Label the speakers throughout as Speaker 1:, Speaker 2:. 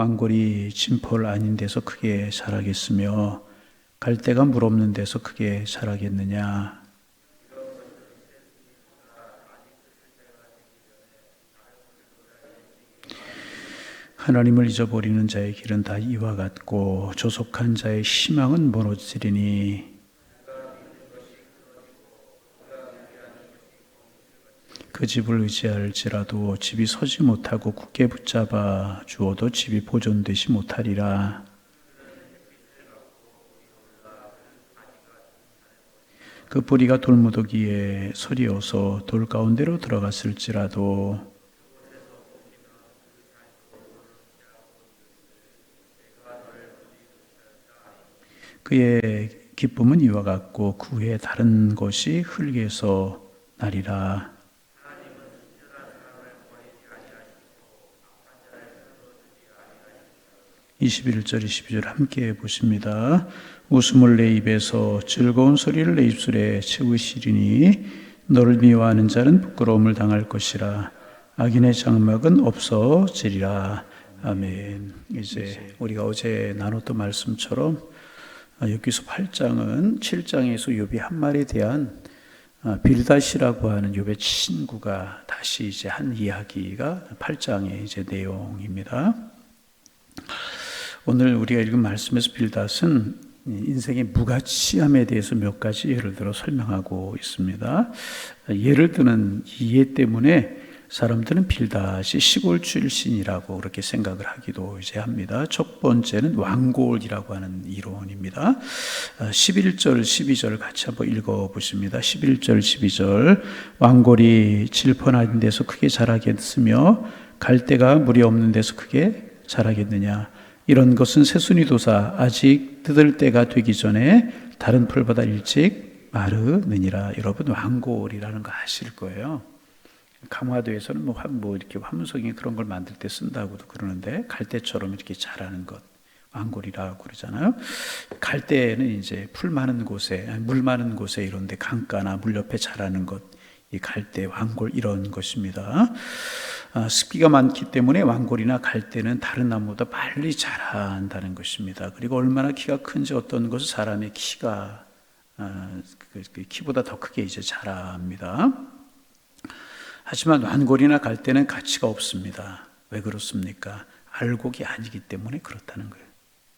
Speaker 1: 왕골이 진펄 아닌 데서 크게 자라겠으며 갈대가 물 없는 데서 크게 자라겠느냐. 하나님을 잊어버리는 자의 길은 다 이와 같고 조속한 자의 희망은 무너지리니 그 집을 의지할지라도 집이 서지 못하고 굳게 붙잡아 주어도 집이 보존되지 못하리라. 그 뿌리가 돌무더기에 서리어서 돌 가운데로 들어갔을지라도 그의 기쁨은 이와 같고 그 후에 다른 것이 흙에서 나리라. 21절 22절 함께 보십니다. 웃음을 내 입에서 즐거운 소리를 내 입술에 채우시리니 너를 미워하는 자는 부끄러움을 당할 것이라. 악인의 장막은 없어지리라. 아멘. 이제 우리가 어제 나눴던 말씀처럼 욥기서 8장은 7장에서 욥이 한 말에 대한 빌닷이라고 하는 욥의 친구가 다시 이제 한 이야기가 8장의 이제 내용입니다. 오늘 우리가 읽은 말씀에서 빌닷은 인생의 무가치함에 대해서 몇 가지 예를 들어 설명하고 있습니다. 예를 드는 이해 때문에 사람들은 빌닷이 시골 출신이라고 그렇게 생각을 하기도 이제 합니다. 첫 번째는 왕골이라고 하는 이론입니다. 11절, 12절 같이 한번 읽어보십니다. 11절, 12절 왕골이 질펀한 데서 크게 자라겠으며 갈대가 물이 없는 데서 크게 자라겠느냐. 이런 것은 새순이도사 아직 뜯을 때가 되기 전에 다른 풀보다 일찍 마르느니라. 여러분 왕골이라는 거 아실 거예요. 강화도에서는 뭐 이렇게 화문성이 그런 걸 만들 때 쓴다고도 그러는데 갈대처럼 이렇게 자라는 것 왕골이라고 그러잖아요. 갈대는 이제 풀 많은 곳에 물 많은 곳에 이런데 강가나 물 옆에 자라는 것, 이 갈대 왕골 이런 것입니다. 습기가 많기 때문에 왕골이나 갈대는 다른 나무보다 빨리 자란다는 것입니다. 그리고 얼마나 키가 큰지 어떤 것은 사람의 키가 키보다 더 크게 이제 자랍니다. 하지만 왕골이나 갈대는 가치가 없습니다. 왜 그렇습니까? 알곡이 아니기 때문에 그렇다는 거예요.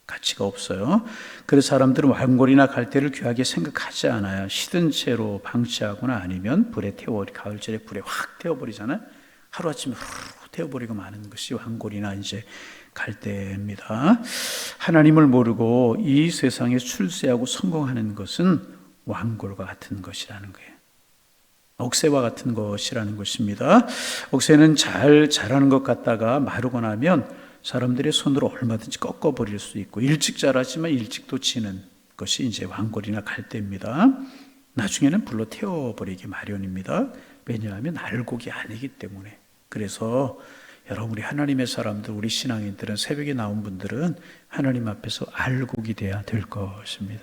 Speaker 1: 가치가 없어요. 그래서 사람들은 왕골이나 갈대를 귀하게 생각하지 않아요. 시든 채로 방치하거나 아니면 불에 가을철에 불에 확 태워버리잖아요. 하루아침에 후루룩 태워버리고 마는 것이 왕골이나 이제 갈대입니다. 하나님을 모르고 이 세상에 출세하고 성공하는 것은 왕골과 같은 것이라는 거예요. 억새와 같은 것이라는 것입니다. 억새는 잘 자라는 것 같다가 마르고 나면 사람들의 손으로 얼마든지 꺾어버릴 수 있고 일찍 자라지만 일찍 또 지는 것이 이제 왕골이나 갈대입니다. 나중에는 불로 태워버리기 마련입니다. 왜냐하면 알곡이 아니기 때문에. 그래서 여러분 우리 하나님의 사람들, 우리 신앙인들은 새벽에 나온 분들은 하나님 앞에서 알곡이 돼야 될 것입니다.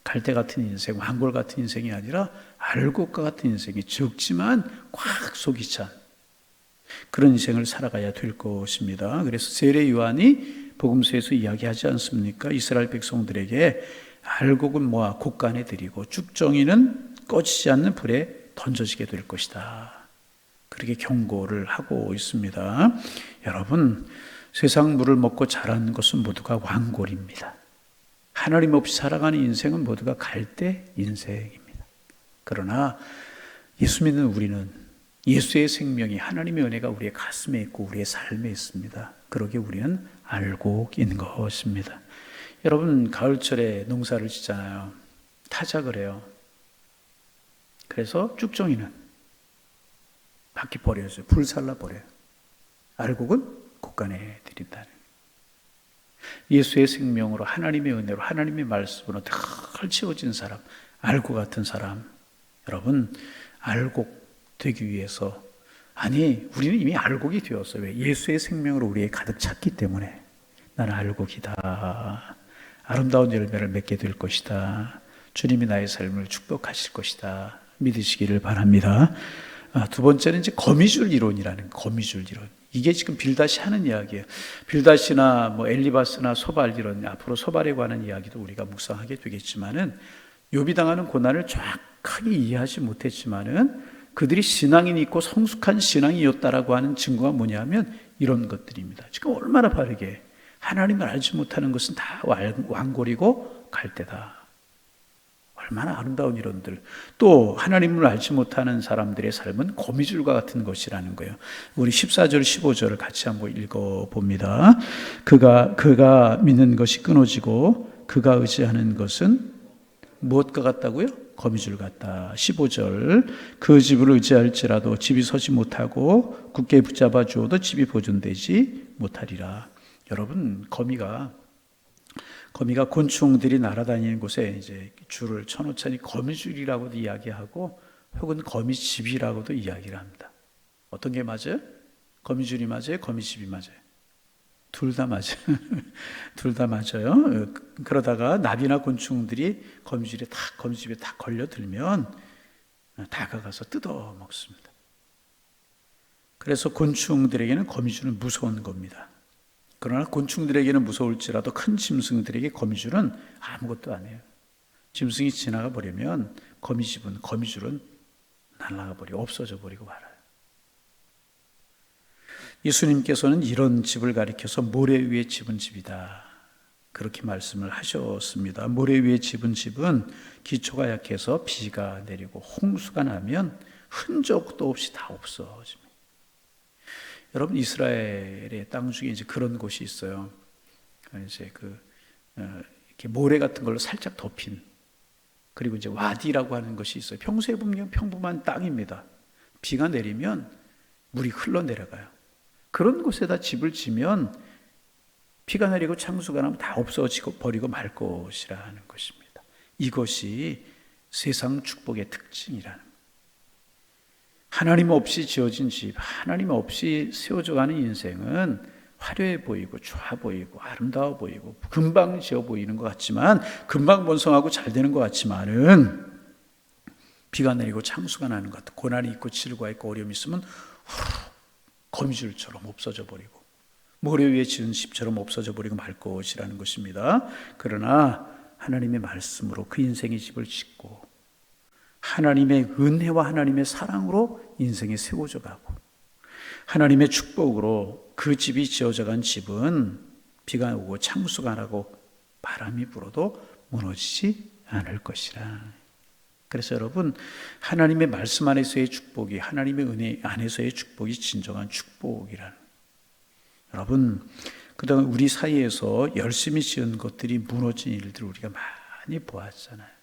Speaker 1: 갈대 같은 인생, 왕골 같은 인생이 아니라 알곡과 같은 인생이 적지만 꽉 속이 찬 그런 인생을 살아가야 될 것입니다. 그래서 세례 요한이 복음서에서 이야기하지 않습니까? 이스라엘 백성들에게 알곡은 모아 곡간에 드리고 쭉정이는 꺼지지 않는 불에 던져지게 될 것이다. 그렇게 경고를 하고 있습니다. 여러분, 세상 물을 먹고 자란 것은 모두가 왕골입니다. 하나님 없이 살아가는 인생은 모두가 갈대 인생입니다. 그러나 예수 믿는 우리는 예수의 생명이 하나님의 은혜가 우리의 가슴에 있고 우리의 삶에 있습니다. 그러기에 우리는 알곡인 것입니다. 여러분 가을철에 농사를 짓잖아요. 타작을 해요. 그래서 쭉정이는 밖에 버려져요. 불살라 버려요. 알곡은 곡간에 들인다는 예수의 생명으로 하나님의 은혜로 하나님의 말씀으로 늘 채워진 사람, 알곡 같은 사람. 여러분 알곡 되기 위해서 우리는 이미 알곡이 되었어요. 왜? 예수의 생명으로 우리에 가득 찼기 때문에 나는 알곡이다. 아름다운 열매를 맺게 될 것이다. 주님이 나의 삶을 축복하실 것이다. 믿으시기를 바랍니다. 두 번째는 이제 거미줄 이론이라는 거미줄 이론. 이게 지금 빌닷이 하는 이야기예요. 빌닷이나 뭐 엘리바스나 소발 이런 앞으로 소발에 관한 이야기도 우리가 묵상하게 되겠지만은 욥이 당하는 고난을 정확하게 이해하지 못했지만은 그들이 신앙인이 있고 성숙한 신앙이었다라고 하는 증거가 뭐냐면 이런 것들입니다. 지금 얼마나 바르게 하나님을 알지 못하는 것은 다 완골이고 갈대다. 얼마나 아름다운 이론들. 또 하나님을 알지 못하는 사람들의 삶은 거미줄과 같은 것이라는 거예요. 우리 14절 15절을 같이 한번 읽어봅니다. 그가 믿는 것이 끊어지고 그가 의지하는 것은 무엇과 같다고요? 거미줄 같다. 15절 그 집을 의지할지라도 집이 서지 못하고 굳게 붙잡아 주어도 집이 보존되지 못하리라. 여러분, 거미가 곤충들이 날아다니는 곳에 이제 줄을 쳐놓자니 거미줄이라고도 이야기하고 혹은 거미집이라고도 이야기를 합니다. 어떤 게 맞아요? 거미줄이 맞아요? 거미집이 맞아요? 둘 다 맞아요. 둘 다 맞아요. 그러다가 나비나 곤충들이 거미집에 딱 걸려들면 다가가서 뜯어 먹습니다. 그래서 곤충들에게는 거미줄은 무서운 겁니다. 그러나 곤충들에게는 무서울지라도 큰 짐승들에게 거미줄은 아무것도 아니에요. 짐승이 지나가 버리면 거미줄은 날아가 버리고 없어져 버리고 말아요. 예수님께서는 이런 집을 가리켜서 모래 위에 집은 집이다. 그렇게 말씀을 하셨습니다. 모래 위에 집은 집은 기초가 약해서 비가 내리고 홍수가 나면 흔적도 없이 다 없어집니다. 여러분, 이스라엘의 땅 중에 이제 그런 곳이 있어요. 이제 이렇게 모래 같은 걸로 살짝 덮인, 그리고 이제 와디라고 하는 것이 있어요. 평소에 보면 평범한 땅입니다. 비가 내리면 물이 흘러내려가요. 그런 곳에다 집을 지면 비가 내리고 창수가 나면 다 없어지고 버리고 말 것이라는 것입니다. 이것이 세상 축복의 특징이라는 거예요. 하나님 없이 지어진 집, 하나님 없이 세워져 가는 인생은 화려해 보이고 좋아 보이고 아름다워 보이고 금방 지어 보이는 것 같지만, 금방 번성하고 잘 되는 것 같지만은 비가 내리고 창수가 나는 것 같아. 고난이 있고 질과 있고 어려움이 있으면 거미줄처럼 없어져 버리고 모래 위에 지은 집처럼 없어져 버리고 말 것이라는 것입니다. 그러나 하나님의 말씀으로 그 인생의 집을 짓고 하나님의 은혜와 하나님의 사랑으로 인생이 세워져 가고 하나님의 축복으로 그 집이 지어져 간 집은 비가 오고 창수가 나고 바람이 불어도 무너지지 않을 것이라. 그래서 여러분, 하나님의 말씀 안에서의 축복이, 하나님의 은혜 안에서의 축복이 진정한 축복이라는. 여러분, 그동안 우리 사이에서 열심히 지은 것들이 무너진 일들을 우리가 많이 보았잖아요.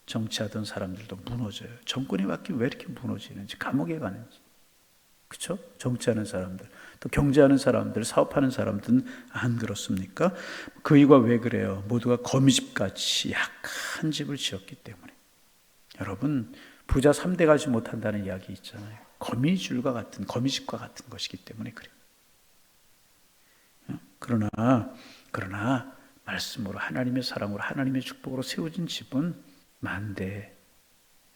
Speaker 1: 정치하던 사람들도 무너져요. 정권이 바뀌면 왜 이렇게 무너지는지, 감옥에 가는지. 그렇죠? 정치하는 사람들, 또 경제하는 사람들, 사업하는 사람들은 안 그렇습니까? 그 이유가 왜 그래요? 모두가 거미집같이 약한 집을 지었기 때문에. 여러분, 부자 3대 가지 못한다는 이야기 있잖아요. 거미집과 같은 것이기 때문에 그래요. 그러나 말씀으로, 하나님의 사랑으로, 하나님의 축복으로 세워진 집은 10,000대,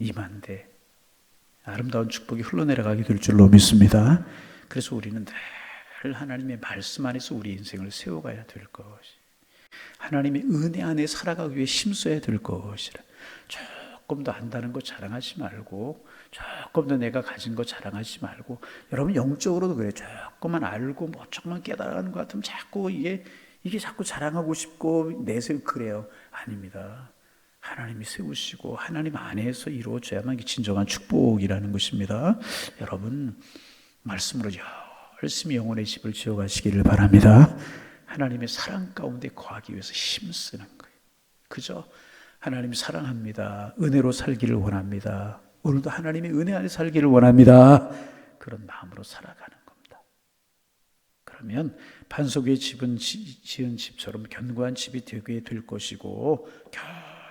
Speaker 1: 20,000대 아름다운 축복이 흘러내려가게 될 줄로 믿습니다. 그래서 우리는 늘 하나님의 말씀 안에서 우리 인생을 세워가야 될 것이, 하나님의 은혜 안에 살아가기 위해 힘써야 될 것이라. 조금 더 안다는 거 자랑하지 말고, 조금 더 내가 가진 거 자랑하지 말고, 여러분 영적으로도 그래요. 조금만 알고 뭐 조금만 깨달아가는 것 같으면 자꾸 이게 자꾸 자랑하고 싶고 내세우고 그래요. 아닙니다. 하나님이 세우시고 하나님 안에서 이루어져야만 이게 진정한 축복이라는 것입니다. 여러분, 말씀으로 열심히 영혼의 집을 지어가시기를 바랍니다. 하나님의 사랑 가운데 거하기 위해서 힘쓰는 거예요. 그죠? 하나님 사랑합니다. 은혜로 살기를 원합니다. 오늘도 하나님의 은혜 안에 살기를 원합니다. 그런 마음으로 살아가는 겁니다. 그러면 반석 위에 지은 집처럼 견고한 집이 되게 될 것이고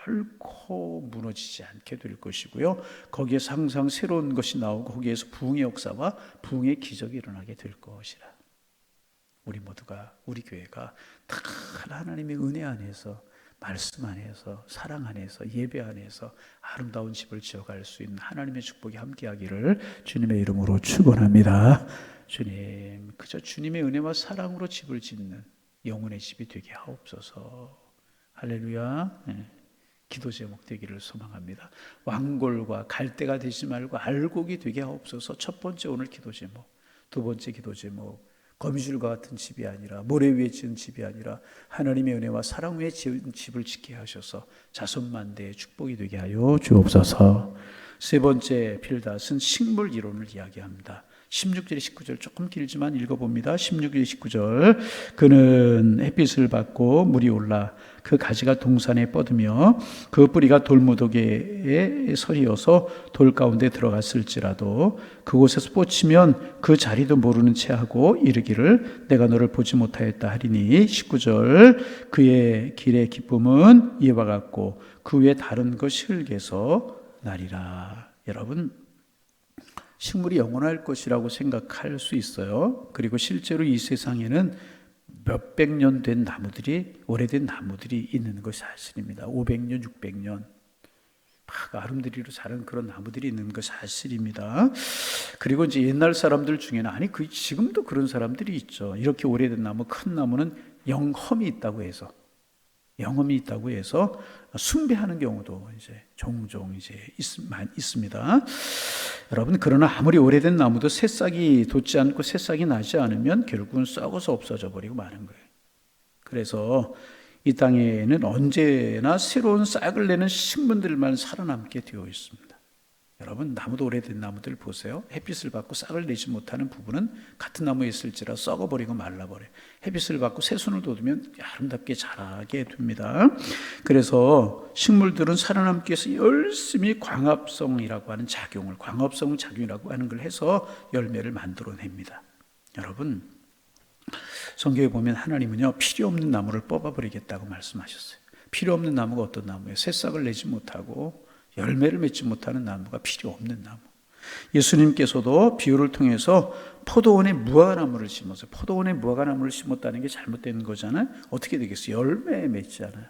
Speaker 1: 결코 무너지지 않게 될 것이고요. 거기에서 항상 새로운 것이 나오고 거기에서 부흥의 역사와 부흥의 기적이 일어나게 될 것이라. 우리 모두가, 우리 교회가 다 하나님의 은혜 안에서 말씀 안에서, 사랑 안에서, 예배 안에서 아름다운 집을 지어갈 수 있는 하나님의 축복이 함께하기를 주님의 이름으로 축원합니다. 주님, 그저 주님의 은혜와 사랑으로 집을 짓는 영혼의 집이 되게 하옵소서. 할렐루야. 네. 기도 제목 되기를 소망합니다. 왕골과 갈대가 되지 말고 알곡이 되게 하옵소서. 첫 번째 오늘 기도 제목. 두 번째 기도 제목. 거미줄과 같은 집이 아니라, 모래 위에 지은 집이 아니라 하나님의 은혜와 사랑 위에 지은 집을 짓게 하셔서 자손만대의 축복이 되게 하여 주옵소서. 세 번째 빌닷은 식물 이론을 이야기합니다. 16절 19절 조금 길지만 읽어봅니다. 16절 19절. 그는 햇빛을 받고 물이 올라 그 가지가 동산에 뻗으며 그 뿌리가 돌무더기에 서리어서 돌 가운데 들어갔을지라도 그곳에서 뻗치면 그 자리도 모르는 채 하고 이르기를 내가 너를 보지 못하였다 하리니. 19절. 그의 길의 기쁨은 이와 같고 그 위에 다른 것 흙에서 나리라. 여러분, 식물이 영원할 것이라고 생각할 수 있어요. 그리고 실제로 이 세상에는 몇백 년 된 나무들이, 오래된 나무들이 있는 것이 사실입니다. 500년, 600년 막 아름드리로 자란 그런 나무들이 있는 것이 사실입니다. 그리고 이제 옛날 사람들 중에는, 아니 지금도 그런 사람들이 있죠. 이렇게 오래된 나무, 큰 나무는 영험이 있다고 해서 숭배하는 경우도 이제 종종 이제 있습니다. 여러분, 그러나 아무리 오래된 나무도 새싹이 돋지 않고 새싹이 나지 않으면 결국은 썩어서 없어져 버리고 마는 거예요. 그래서 이 땅에는 언제나 새로운 싹을 내는 식물들만 살아남게 되어 있습니다. 여러분, 나무도 오래된 나무들 보세요. 햇빛을 받고 싹을 내지 못하는 부분은 같은 나무에 있을지라 썩어버리고 말라버려요. 햇빛을 받고 새순을 돋우면 아름답게 자라게 됩니다. 그래서 식물들은 살아남기 위해서 열심히 광합성이라고 하는 작용을, 광합성 작용이라고 하는 걸 해서 열매를 만들어냅니다. 여러분, 성경에 보면 하나님은요, 필요 없는 나무를 뽑아버리겠다고 말씀하셨어요. 필요 없는 나무가 어떤 나무예요? 새싹을 내지 못하고 열매를 맺지 못하는 나무가 필요 없는 나무. 예수님께서도 비유를 통해서 포도원에 무화과나무를 심었어요. 포도원에 무화과나무를 심었다는 게 잘못된 거잖아요. 어떻게 되겠어요? 열매 맺지 않아요.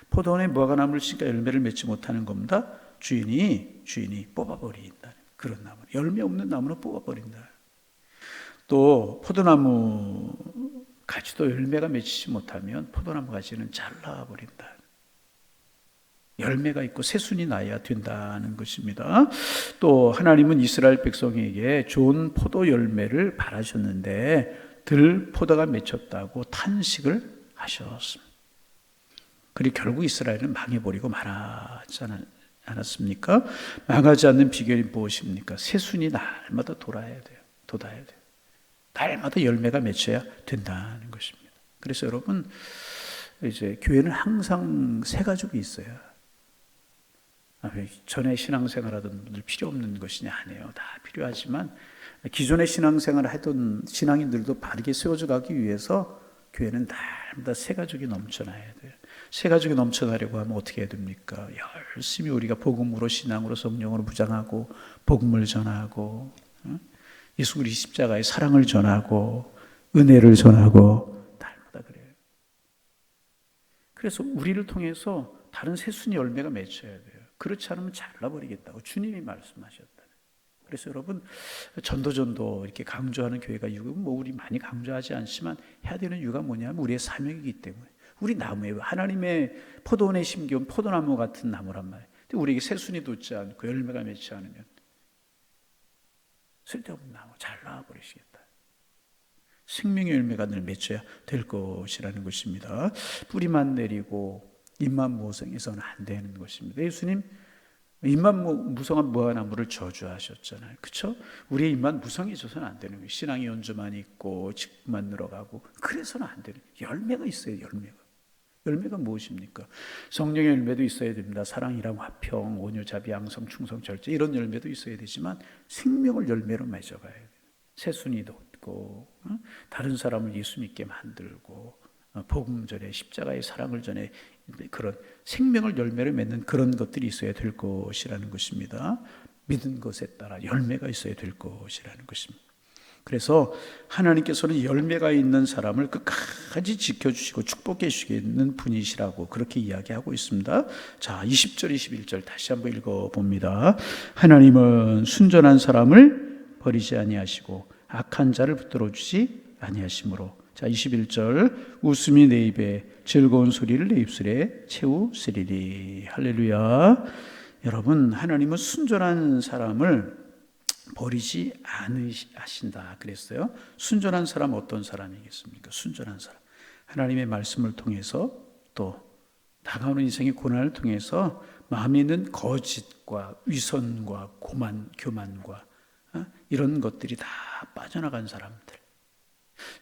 Speaker 1: 포도원에 무화과나무를 심으니까 열매를 맺지 못하는 겁니다. 주인이 뽑아버린다. 그런 나무, 열매 없는 나무는 뽑아버린다. 또 포도나무 가지도 열매가 맺히지 못하면 포도나무 가지는 잘라버린다. 열매가 있고 새순이 나야 된다는 것입니다. 또 하나님은 이스라엘 백성에게 좋은 포도 열매를 바라셨는데 들 포도가 맺혔다고 탄식을 하셨습니다. 그리고 결국 이스라엘은 망해버리고 말하지 않았습니까? 망하지 않는 비결이 무엇입니까? 새순이 날마다 돋아야 돼요. 날마다 열매가 맺혀야 된다는 것입니다. 그래서 여러분, 이제 교회는 항상 새 가족이 있어요. 전에 신앙생활하던 분들 필요 없는 것이냐? 아니에요. 다 필요하지만 기존의 신앙생활을 하던 신앙인들도 바르게 세워져 가기 위해서 교회는 날마다 새 가족이 넘쳐나야 돼요. 새 가족이 넘쳐나려고 하면 어떻게 해야 됩니까? 열심히 우리가 복음으로, 신앙으로, 성령으로 무장하고 복음을 전하고, 예수 그리스도의 십자가의 사랑을 전하고 은혜를 전하고 날마다 그래요. 그래서 우리를 통해서 다른 새순이 열매가 맺혀야 돼요. 그렇지 않으면 잘라버리겠다고 주님이 말씀하셨다. 그래서 여러분, 전도 이렇게 강조하는 교회가 이유는 우리 많이 강조하지 않지만 해야 되는 이유가 뭐냐면 우리의 사명이기 때문에. 우리 나무에 하나님의 포도원에 심겨온 포도나무 같은 나무란 말이에요. 근데 우리에게 새순이 돋지 않고 열매가 맺지 않으면 쓸데없는 나무 잘라버리시겠다. 생명의 열매가 늘 맺혀야 될 것이라는 것입니다. 뿌리만 내리고 잎만 무성해서는 안 되는 것입니다. 예수님 잎만 무성한 무화과나무를 저주하셨잖아요. 그렇죠? 우리의 잎만 무성해져서는 안 되는 거예요. 신앙의 연주만 있고 직분만 늘어가고 그래서는 안 되는 거예요. 열매가 있어요. 열매가 무엇입니까? 성령의 열매도 있어야 됩니다. 사랑이랑 화평, 온유, 자비, 양성, 충성, 절제 이런 열매도 있어야 되지만 생명을 열매로 맺어가야 돼요. 새순이 돋고 다른 사람을 예수 믿게 만들고 복음 전에 십자가의 사랑을 전에 그런 생명을 열매를 맺는 그런 것들이 있어야 될 것이라는 것입니다. 믿은 것에 따라 열매가 있어야 될 것이라는 것입니다. 그래서 하나님께서는 열매가 있는 사람을 끝까지 지켜주시고 축복해 주시겠는 분이시라고 그렇게 이야기하고 있습니다. 자, 20절 21절 다시 한번 읽어봅니다. 하나님은 순전한 사람을 버리지 아니하시고 악한 자를 붙들어 주지 아니하시므로. 자, 21절 웃음이 내 입에 즐거운 소리를 내 입술에 채우시리니. 할렐루야. 여러분, 하나님은 순전한 사람을 버리지 않으신다 그랬어요. 순전한 사람 어떤 사람이겠습니까? 순전한 사람, 하나님의 말씀을 통해서 또 다가오는 인생의 고난을 통해서 마음에 있는 거짓과 위선과 교만과 이런 것들이 다 빠져나간 사람들.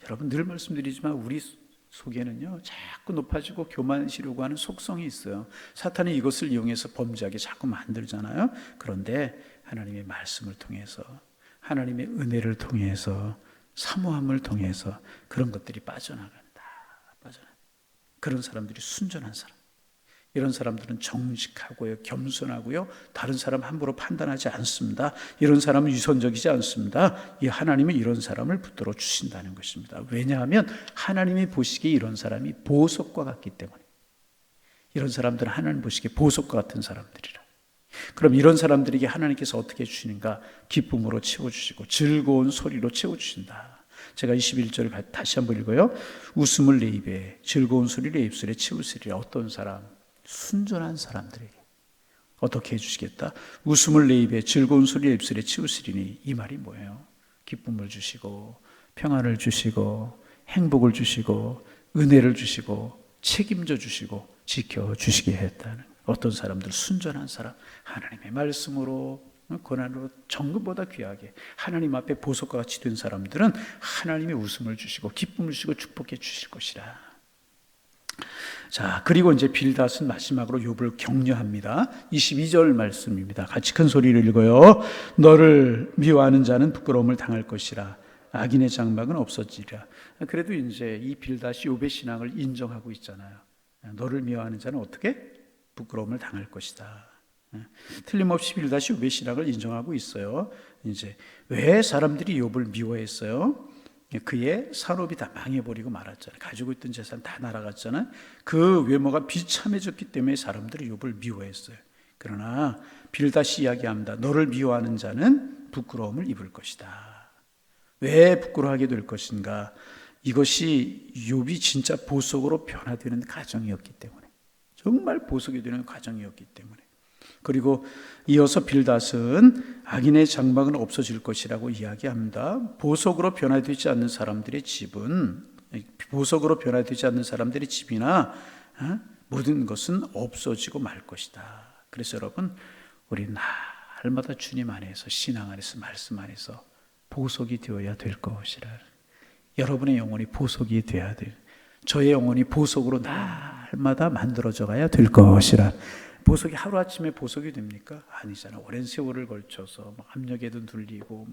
Speaker 1: 여러분, 늘 말씀드리지만 우리 속에는요 자꾸 높아지고 교만시려고 하는 속성이 있어요. 사탄이 이것을 이용해서 범죄하게 자꾸 만들잖아요. 그런데 하나님의 말씀을 통해서, 하나님의 은혜를 통해서, 사모함을 통해서 그런 것들이 빠져나간다. 그런 사람들이 순전한 사람. 이런 사람들은 정직하고요, 겸손하고요, 다른 사람 함부로 판단하지 않습니다. 이런 사람은 위선적이지 않습니다. 이 하나님은 이런 사람을 붙들어 주신다는 것입니다. 왜냐하면 하나님이 보시기에 이런 사람이 보석과 같기 때문에. 이런 사람들은 하나님 보시기에 보석과 같은 사람들이라. 그럼 이런 사람들에게 하나님께서 어떻게 주시는가? 기쁨으로 채워주시고 즐거운 소리로 채워주신다. 제가 21절을 다시 한번 읽어요. 웃음을 내 입에 즐거운 소리를 내 입술에 채우시리라. 어떤 사람? 순전한 사람들에게 어떻게 해주시겠다? 웃음을 내 입에 즐거운 소리를 내 입술에 채우시리니. 이 말이 뭐예요? 기쁨을 주시고 평안을 주시고 행복을 주시고 은혜를 주시고 책임져 주시고 지켜주시게 했다는. 어떤 사람들? 순전한 사람, 하나님의 말씀으로 고난으로 정금보다 귀하게 하나님 앞에 보석과 같이 된 사람들은 하나님의 웃음을 주시고 기쁨을 주시고 축복해 주실 것이라. 자, 그리고 이제 빌닷은 마지막으로 욥을 격려합니다. 22절 말씀입니다. 같이 큰 소리를 읽어요. 너를 미워하는 자는 부끄러움을 당할 것이라. 악인의 장막은 없어지리라. 그래도 이제 이 빌닷이 욥의 신앙을 인정하고 있잖아요. 너를 미워하는 자는 어떻게? 부끄러움을 당할 것이다. 틀림없이 빌닷이 욥의 신앙을 인정하고 있어요. 이제 왜 사람들이 욥을 미워했어요? 그의 산업이 다 망해버리고 말았잖아요. 가지고 있던 재산 다 날아갔잖아요. 그 외모가 비참해졌기 때문에 사람들이 욥을 미워했어요. 그러나 빌닷이 이야기합니다. 너를 미워하는 자는 부끄러움을 입을 것이다. 왜 부끄러워하게 될 것인가? 이것이 욥이 진짜 보석으로 변화되는 과정이었기 때문에, 정말 보석이 되는 과정이었기 때문에. 그리고 이어서 빌닷은 악인의 장막은 없어질 것이라고 이야기합니다. 보석으로 변화되지 않는 사람들의 집은, 보석으로 변화되지 않는 사람들의 집이나 모든 것은 없어지고 말 것이다. 그래서 여러분, 우리 날마다 주님 안에서, 신앙 안에서, 말씀 안에서 보석이 되어야 될 것이라. 여러분의 영혼이 보석이 되어야 될, 저의 영혼이 보석으로 날마다 만들어져 가야 될 것이라. 보석이 하루아침에 보석이 됩니까? 아니잖아. 오랜 세월을 걸쳐서 압력에도 눌리고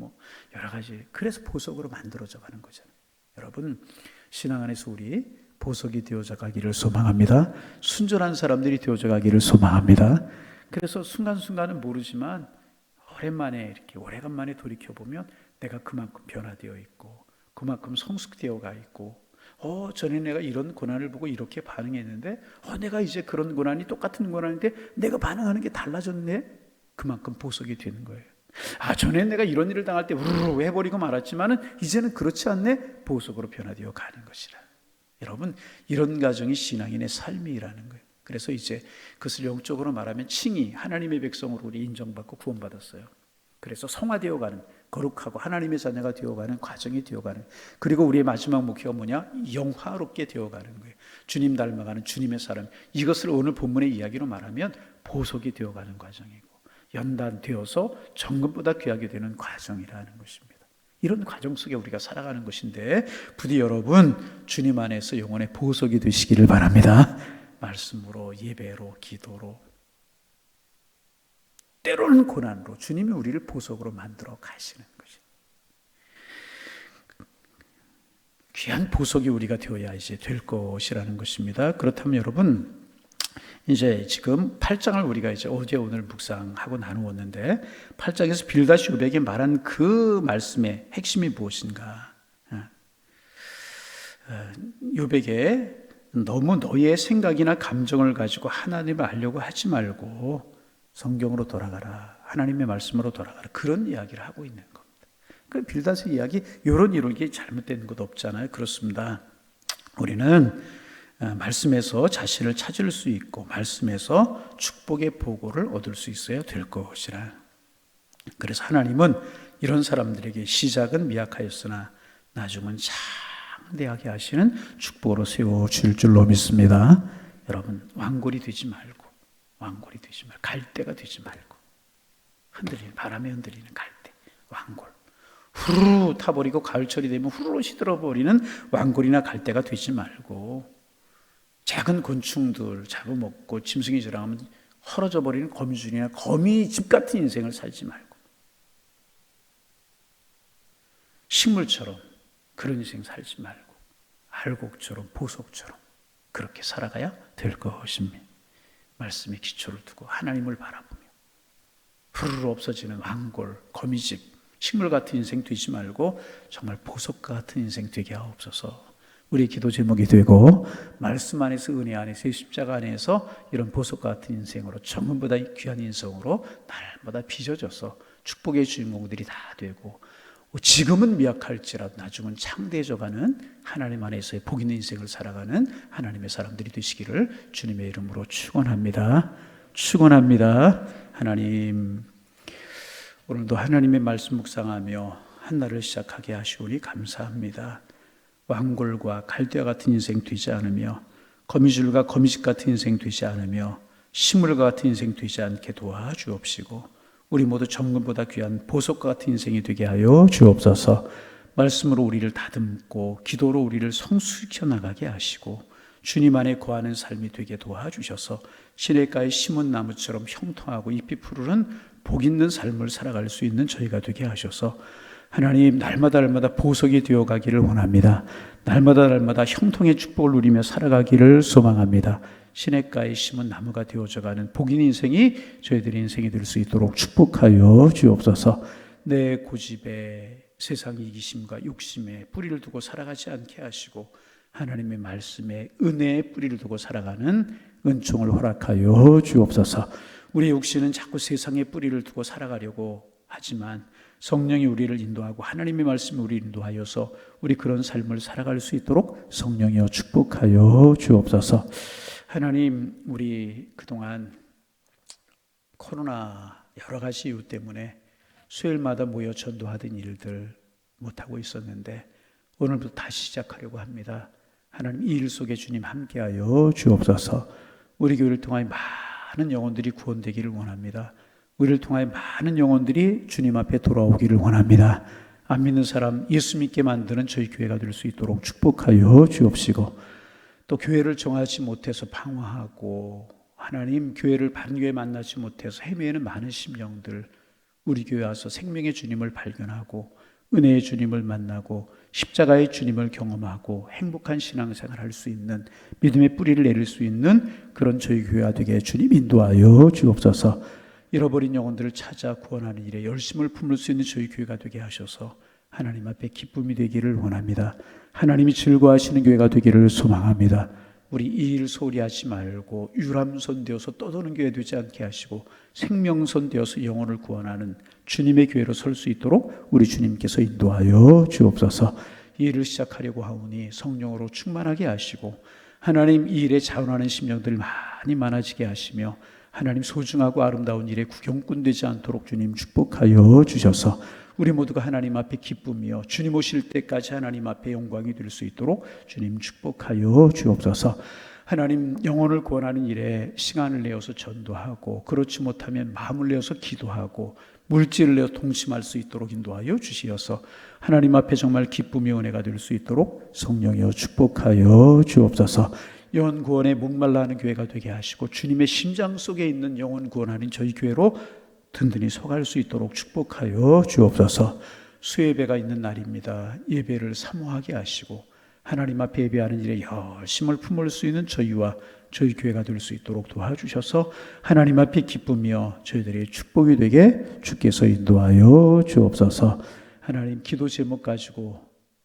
Speaker 1: 여러 가지, 그래서 보석으로 만들어져 가는 거잖아요. 여러분, 신앙 안에서 우리 보석이 되어져 가기를 소망합니다. 순전한 사람들이 되어져 가기를 소망합니다. 그래서 순간순간은 모르지만 오랜만에, 이렇게 오래간만에 돌이켜보면 내가 그만큼 변화되어 있고 그만큼 성숙되어 가 있고, 전에 내가 이런 고난을 보고 이렇게 반응했는데 내가 이제 그런 고난이 똑같은 고난인데 내가 반응하는 게 달라졌네. 그만큼 보석이 되는 거예요. 전에 내가 이런 일을 당할 때 우르르 해버리고 말았지만은 이제는 그렇지 않네. 보석으로 변화되어 가는 것이라. 여러분, 이런 과정이 신앙인의 삶이라는 거예요. 그래서 이제 그것을 영적으로 말하면 칭의, 하나님의 백성으로 우리 인정받고 구원받았어요. 그래서 성화되어 가는, 거룩하고 하나님의 자녀가 되어가는 과정이 되어가는, 그리고 우리의 마지막 목표가 뭐냐? 영화롭게 되어가는 거예요. 주님 닮아가는 주님의 사람. 이것을 오늘 본문의 이야기로 말하면 보석이 되어가는 과정이고 연단되어서 정금보다 귀하게 되는 과정이라는 것입니다. 이런 과정 속에 우리가 살아가는 것인데 부디 여러분 주님 안에서 영혼의 보석이 되시기를 바랍니다. 말씀으로, 예배로, 기도로, 때로는 고난으로 주님이 우리를 보석으로 만들어 가시는 것이, 귀한 보석이 우리가 되어야 이제 될 것이라는 것입니다. 그렇다면 여러분, 이제 지금 8장을 우리가 이제 어제 오늘 묵상하고 나누었는데 8장에서 빌닷이 요백에 말한 그 말씀의 핵심이 무엇인가? 요백에 너무 너의 생각이나 감정을 가지고 하나님을 알려고 하지 말고 성경으로 돌아가라. 하나님의 말씀으로 돌아가라. 그런 이야기를 하고 있는 겁니다. 그 빌닷의 이야기 이런 이론이 잘못된 것 없잖아요. 그렇습니다. 우리는 말씀에서 자신을 찾을 수 있고 말씀에서 축복의 보고를 얻을 수 있어야 될 것이라. 그래서 하나님은 이런 사람들에게 시작은 미약하였으나 나중은 장대하게 하시는 축복으로 세워줄 줄로 믿습니다. 여러분 왕골이 되지 말고 갈대가 되지 말고 흔들리는 바람에 흔들리는 갈대 왕골 후루루 타버리고 가을철이 되면 후루루 시들어버리는 왕골이나 갈대가 되지 말고 작은 곤충들 잡아먹고 짐승이 지나가면 헐어져 버리는 거미줄이나 거미집 같은 인생을 살지 말고 식물처럼 그런 인생 살지 말고 알곡처럼 보석처럼 그렇게 살아가야 될 것입니다. 말씀의 기초를 두고 하나님을 바라보며 후루루 없어지는 왕골, 거미집, 식물 같은 인생 되지 말고 정말 보석과 같은 인생 되게 하옵소서. 우리의 기도 제목이 되고 말씀 안에서 은혜 안에서 십자가 안에서 이런 보석과 같은 인생으로 정금보다 귀한 인생으로 날마다 빚어져서 축복의 주인공들이 다 되고 지금은 미약할지라도 나중은 창대해져가는 하나님 안에서의 복 있는 인생을 살아가는 하나님의 사람들이 되시기를 주님의 이름으로 축원합니다. 하나님 오늘도 하나님의 말씀 묵상하며 한 날을 시작하게 하시오니 감사합니다. 왕골과 갈대와 같은 인생 되지 않으며 거미줄과 거미집 같은 인생 되지 않으며 식물과 같은 인생 되지 않게 도와주옵시고 우리 모두 정금보다 귀한 보석과 같은 인생이 되게 하여 주옵소서. 말씀으로 우리를 다듬고 기도로 우리를 성숙시켜 나가게 하시고 주님 안에 거하는 삶이 되게 도와주셔서 시냇가에 심은 나무처럼 형통하고 잎이 푸르른 복 있는 삶을 살아갈 수 있는 저희가 되게 하셔서 하나님 날마다 보석이 되어가기를 원합니다. 날마다 형통의 축복을 누리며 살아가기를 소망합니다. 시냇가에 심은 나무가 되어져가는 복 있는 인생이 저희들의 인생이 될 수 있도록 축복하여 주옵소서. 내 고집에 세상의 이기심과 욕심에 뿌리를 두고 살아가지 않게 하시고 하나님의 말씀에 은혜의 뿌리를 두고 살아가는 은총을 허락하여 주옵소서. 우리의 육신은 자꾸 세상에 뿌리를 두고 살아가려고 하지만 성령이 우리를 인도하고 하나님의 말씀이 우리를 인도하여서 우리 그런 삶을 살아갈 수 있도록 성령이여 축복하여 주옵소서. 하나님, 우리 그동안 코로나 여러 가지 이유 때문에 수요일마다 모여 전도하던 일들 못하고 있었는데 오늘부터 다시 시작하려고 합니다. 하나님, 이 일 속에 주님 함께하여 주옵소서. 우리 교회를 통하여 많은 영혼들이 구원되기를 원합니다. 우리를 통하여 많은 영혼들이 주님 앞에 돌아오기를 원합니다. 안 믿는 사람 예수 믿게 만드는 저희 교회가 될 수 있도록 축복하여 주옵시고 또 교회를 정하지 못해서 방황하고 하나님 교회를 바른 교회 만나지 못해서 헤매는 많은 심령들 우리 교회 와서 생명의 주님을 발견하고 은혜의 주님을 만나고 십자가의 주님을 경험하고 행복한 신앙생활을 할 수 있는 믿음의 뿌리를 내릴 수 있는 그런 저희 교회가 되게 주님 인도하여 주옵소서. 잃어버린 영혼들을 찾아 구원하는 일에 열심을 품을 수 있는 저희 교회가 되게 하셔서 하나님 앞에 기쁨이 되기를 원합니다. 하나님이 즐거워하시는 교회가 되기를 소망합니다. 우리 이 일 소홀히 하지 말고 유람선 되어서 떠도는 교회 되지 않게 하시고 생명선 되어서 영혼을 구원하는 주님의 교회로 설 수 있도록 우리 주님께서 인도하여 주옵소서. 이 일을 시작하려고 하오니 성령으로 충만하게 하시고 하나님 이 일에 자원하는 심령들 많이 많아지게 하시며 하나님 소중하고 아름다운 일에 구경꾼 되지 않도록 주님 축복하여 주셔서 우리 모두가 하나님 앞에 기쁨이요 주님 오실 때까지 하나님 앞에 영광이 될 수 있도록 주님 축복하여 주옵소서. 하나님 영혼을 구원하는 일에 시간을 내어서 전도하고 그렇지 못하면 마음을 내어서 기도하고 물질을 내어 동심할 수 있도록 인도하여 주시어서 하나님 앞에 정말 기쁨이 은혜가 될 수 있도록 성령이여 축복하여 주옵소서. 영혼 구원에 목말라 하는 교회가 되게 하시고 주님의 심장 속에 있는 영혼 구원하는 저희 교회로 든든히 서갈 수 있도록 축복하여 주옵소서. 수예배가 있는 날입니다. 예배를 사모하게 하시고 하나님 앞에 예배하는 일에 열심을 품을 수 있는 저희와 저희 교회가 될 수 있도록 도와주셔서 하나님 앞에 기쁘며 저희들의 축복이 되게 주께서 인도하여 주옵소서. 하나님, 기도 제목 가지고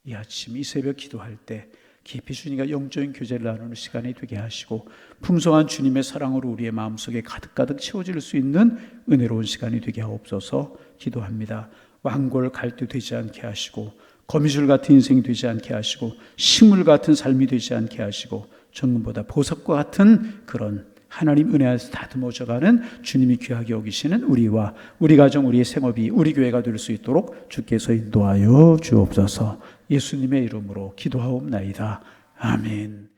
Speaker 1: 이 아침 이 새벽 기도할 때 깊이 주님과 영적인 교제를 나누는 시간이 되게 하시고 풍성한 주님의 사랑으로 우리의 마음속에 가득가득 채워질 수 있는 은혜로운 시간이 되게 하옵소서 기도합니다. 왕골 갈대 되지 않게 하시고 거미줄 같은 인생이 되지 않게 하시고 식물 같은 삶이 되지 않게 하시고 정금보다 보석과 같은 그런 하나님 은혜 안에서 다듬어져가는 주님이 귀하게 여기시는 우리와 우리 가정, 우리의 생업이 우리 교회가 될 수 있도록 주께서 인도하여 주옵소서. 예수님의 이름으로 기도하옵나이다. 아멘.